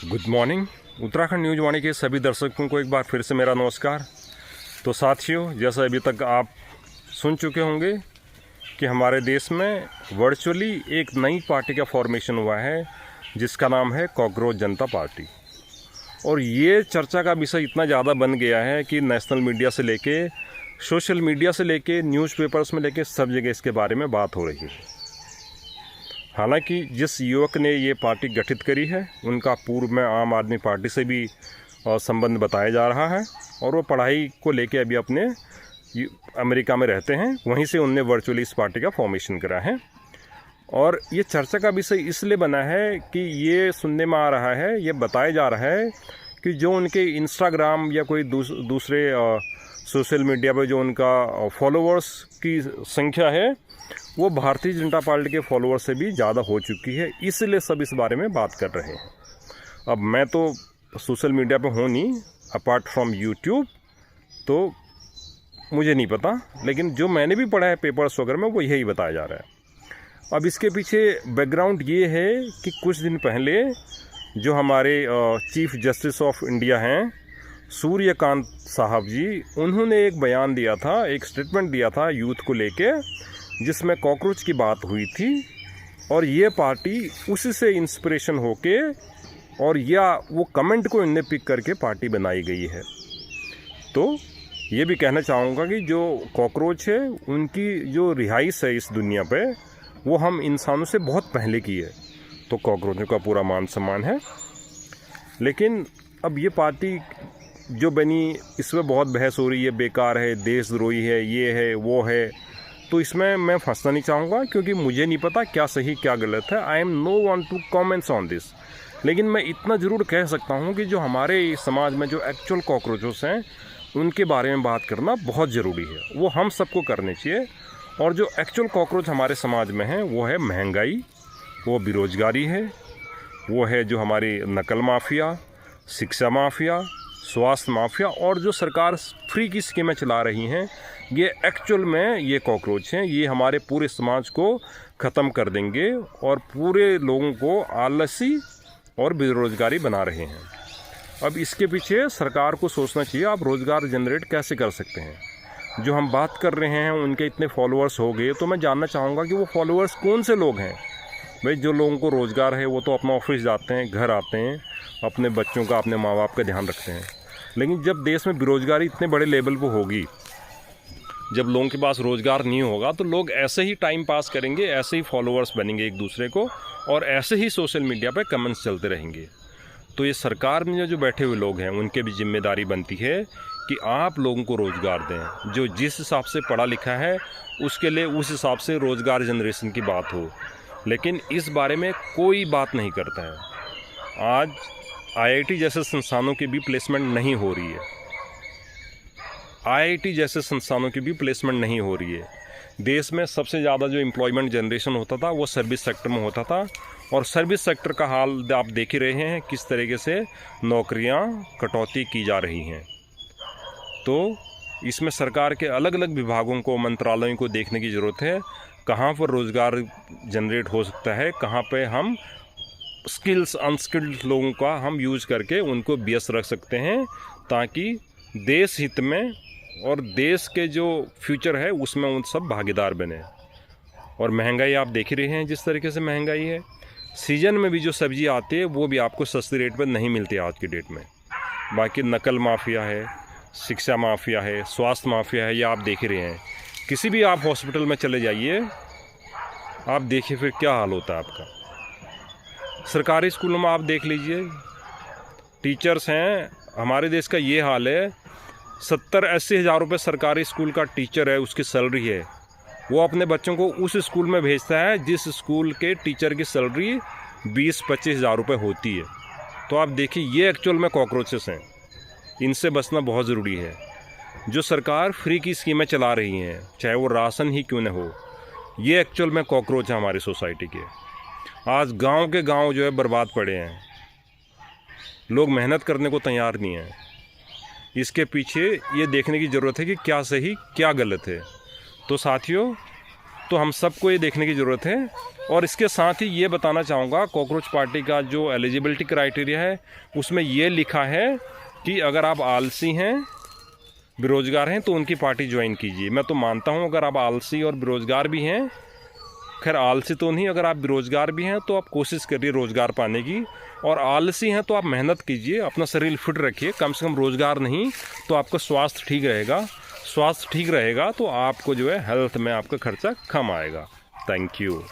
Good morning. Uttarakhand news Vani के सभी दर्शकों को एक बार फिर से मेरा नमस्कार। तो साथियों, जैसा अभी तक आप सुन चुके होंगे कि हमारे देश में वर्चुअली एक नई पार्टी का फॉर्मेशन हुआ है जिसका नाम है कॉकरोच जनता पार्टी। और ये चर्चा का विषय इतना ज़्यादा बन गया है कि नेशनल मीडिया से लेके, सोशल मीडिया से लेके, न्यूज़पेपर्स में लेके सब जगह इसके बारे में बात हो रही है। हालांकि जिस युवक ने ये पार्टी गठित करी है उनका पूर्व में आम आदमी पार्टी से भी संबंध बताया जा रहा है और वो पढ़ाई को लेके अभी अपने अमेरिका में रहते हैं, वहीं से उनने वर्चुअली इस पार्टी का फॉर्मेशन करा है। और ये चर्चा का विषय इसलिए बना है कि ये सुनने में आ रहा है, ये बताया जा रहा है कि जो उनके इंस्टाग्राम या कोई दूसरे सोशल मीडिया पर जो उनका फॉलोअर्स की संख्या है वो भारतीय जनता पार्टी के फॉलोअर्स से भी ज़्यादा हो चुकी है, इसलिए सब इस बारे में बात कर रहे हैं। अब मैं तो सोशल मीडिया पे हूँ नहीं, अपार्ट फ्रॉम यूट्यूब, तो मुझे नहीं पता, लेकिन जो मैंने भी पढ़ा है पेपर्स वगैरह में वो यही बताया जा रहा है। अब इसके पीछे बैकग्राउंड ये है कि कुछ दिन पहले जो हमारे चीफ जस्टिस ऑफ इंडिया हैं सूर्यकांत साहब जी, उन्होंने एक बयान दिया था, एक स्टेटमेंट दिया था यूथ को लेके, जिसमें कॉकरोच की बात हुई थी। और ये पार्टी उसी से इंस्पिरेशन होके और या वो कमेंट को इनने पिक करके पार्टी बनाई गई है। तो ये भी कहना चाहूँगा कि जो कॉकरोच है उनकी जो रिहाइश है इस दुनिया पे वो हम इंसानों से बहुत पहले की है, तो कॉकरोचों का पूरा मान सम्मान है। लेकिन अब ये पार्टी जो बनी इसमें बहुत बहस हो रही है, बेकार है, देशद्रोही है, ये है वो है, तो इसमें मैं फंसना नहीं चाहूँगा क्योंकि मुझे नहीं पता क्या सही क्या गलत है। I am no one to comments on this. लेकिन मैं इतना ज़रूर कह सकता हूँ कि जो हमारे समाज में जो एक्चुअल कॉकरोचेस हैं उनके बारे में बात करना बहुत ज़रूरी है, वो हम सबको करने चाहिए। और जो एक्चुअल कॉकरोच हमारे समाज में है वो है महंगाई, वो बेरोज़गारी है, वो है जो हमारी नकल माफिया, शिक्षा माफिया, स्वास्थ्य माफिया, और जो सरकार फ्री की स्कीमें चला रही हैं, ये एक्चुअल में ये कॉकरोच हैं। ये हमारे पूरे समाज को ख़त्म कर देंगे और पूरे लोगों को आलसी और बेरोज़गारी बना रहे हैं। अब इसके पीछे सरकार को सोचना चाहिए, आप रोज़गार जनरेट कैसे कर सकते हैं। जो हम बात कर रहे हैं उनके इतने फॉलोअर्स हो गए, तो मैं जानना चाहूँगा कि वो फॉलोअर्स कौन से लोग हैं। भाई जो लोगों को रोज़गार है वो तो अपना ऑफिस जाते हैं, घर आते हैं, अपने बच्चों का, अपने माँ बाप का ध्यान रखते हैं। लेकिन जब देश में बेरोज़गारी इतने बड़े लेवल पर होगी, जब लोगों के पास रोज़गार नहीं होगा, तो लोग ऐसे ही टाइम पास करेंगे, ऐसे ही फॉलोअर्स बनेंगे एक दूसरे को, और ऐसे ही सोशल मीडिया पे कमेंट्स चलते रहेंगे। तो ये सरकार में जो बैठे हुए लोग हैं उनके भी जिम्मेदारी बनती है कि आप लोगों को रोज़गार दें। जो जिस हिसाब से पढ़ा लिखा है उसके लिए उस हिसाब से रोज़गार जनरेशन की बात हो, लेकिन इस बारे में कोई बात नहीं करता है। आज IIT जैसे संस्थानों की भी प्लेसमेंट नहीं हो रही है, IIT जैसे संस्थानों की भी प्लेसमेंट नहीं हो रही है। देश में सबसे ज़्यादा जो एम्प्लॉयमेंट जनरेशन होता था वो सर्विस सेक्टर में होता था, और सर्विस सेक्टर का हाल आप देख ही रहे हैं किस तरीके से नौकरियां कटौती की जा रही हैं। तो इसमें सरकार के अलग अलग विभागों को, मंत्रालयों को देखने की ज़रूरत है, कहाँ पर रोज़गार जनरेट हो सकता है, कहाँ पे हम स्किल्स अनस्किल्ड लोगों का हम यूज़ करके उनको व्यस्त रख सकते हैं, ताकि देश हित में और देश के जो फ्यूचर है उसमें उन सब भागीदार बने। और महंगाई आप देख ही रहे हैं जिस तरीके से महंगाई है, सीजन में भी जो सब्जी आती है वो भी आपको सस्ती रेट पर नहीं मिलती आज की डेट में। बाकी नकल माफिया है, शिक्षा माफिया है, स्वास्थ्य माफिया है, ये आप देख ही रहे हैं। किसी भी आप हॉस्पिटल में चले जाइए, आप देखिए फिर क्या हाल होता है आपका। सरकारी स्कूलों में आप देख लीजिए, टीचर्स हैं, हमारे देश का ये हाल है, 70-80 हज़ार रुपये सरकारी स्कूल का टीचर है, उसकी सैलरी है, वो अपने बच्चों को उस स्कूल में भेजता है जिस स्कूल के टीचर की सैलरी 20-25 हज़ार रुपये होती है। तो आप देखिए ये एक्चुअल में कॉकरोचेस हैं, इनसे बचना बहुत ज़रूरी है। जो सरकार फ्री की स्कीमें चला रही हैं, चाहे वो राशन ही क्यों न हो, ये एक्चुअल में कॉकरोच हैं हमारी सोसाइटी के। आज गांव के गांव जो है बर्बाद पड़े हैं, लोग मेहनत करने को तैयार नहीं हैं। इसके पीछे ये देखने की ज़रूरत है कि क्या सही क्या गलत है। तो साथियों, तो हम सबको ये देखने की ज़रूरत है। और इसके साथ ही ये बताना चाहूँगा, कॉकरोच पार्टी का जो एलिजिबिलिटी क्राइटेरिया है उसमें ये लिखा है कि अगर आप आलसी हैं, बेरोज़गार हैं, तो उनकी पार्टी ज्वाइन कीजिए। मैं तो मानता हूँ अगर आप आलसी और बेरोज़गार भी हैं, खैर आलसी तो नहीं, अगर आप बेरोज़गार भी हैं तो आप कोशिश करिए रोज़गार पाने की, और आलसी हैं तो आप मेहनत कीजिए, अपना शरीर फिट रखिए, कम से कम रोज़गार नहीं तो आपका स्वास्थ्य ठीक रहेगा। स्वास्थ्य ठीक रहेगा तो आपको जो है हेल्थ में आपका खर्चा कम आएगा। Thank you.